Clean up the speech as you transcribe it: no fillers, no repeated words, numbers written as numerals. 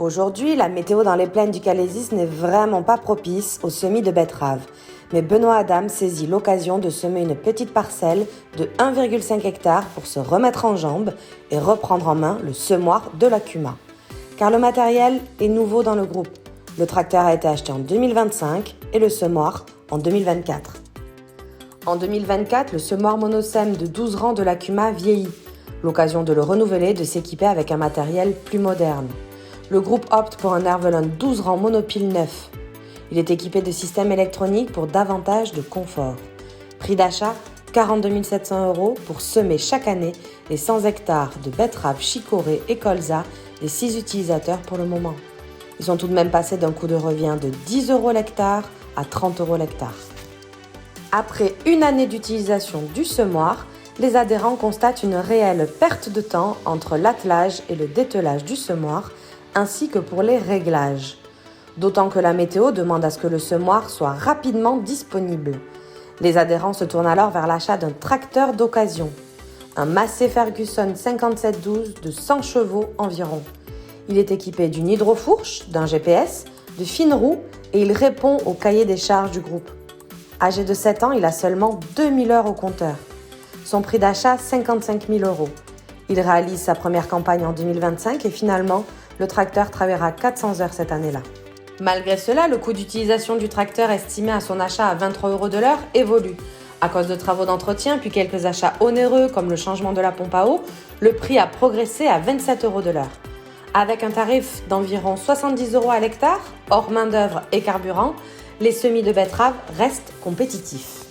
Aujourd'hui, la météo dans les plaines du Calaisis n'est vraiment pas propice aux semis de betteraves. Mais Benoît Adam saisit l'occasion de semer une petite parcelle de 1,5 hectare pour se remettre en jambes et reprendre en main le semoir de l'Akuma. Car le matériel est nouveau dans le groupe. Le tracteur a été acheté en 2025 et le semoir en 2024. En 2024, le semoir monosème de 12 rangs de l'Akuma vieillit. L'occasion de le renouveler, de s'équiper avec un matériel plus moderne. Le groupe opte pour un Hervelin 12 rangs monopile neuf. Il est équipé de systèmes électroniques pour davantage de confort. Prix d'achat 42 700 € pour semer chaque année les 100 hectares de betteraves chicorée et colza des 6 utilisateurs pour le moment. Ils sont tout de même passés d'un coût de revient de 10 € l'hectare à 30 € l'hectare. Après une année d'utilisation du semoir, les adhérents constatent une réelle perte de temps entre l'attelage et le dételage du semoir, ainsi que pour les réglages. D'autant que la météo demande à ce que le semoir soit rapidement disponible. Les adhérents se tournent alors vers l'achat d'un tracteur d'occasion, un Massey Ferguson 5712 de 100 chevaux environ. Il est équipé d'une hydrofourche, d'un GPS, de fines roues et il répond au cahier des charges du groupe. Âgé de 7 ans, il a seulement 2000 heures au compteur. Son prix d'achat, 55 000 €. Il réalise sa première campagne en 2025 et finalement, le tracteur travaillera 400 heures cette année-là. Malgré cela, le coût d'utilisation du tracteur estimé à son achat à 23 € de l'heure évolue. À cause de travaux d'entretien puis quelques achats onéreux comme le changement de la pompe à eau, le prix a progressé à 27 € de l'heure. Avec un tarif d'environ 70 € à l'hectare, hors main-d'œuvre et carburant, les semis de betteraves restent compétitifs.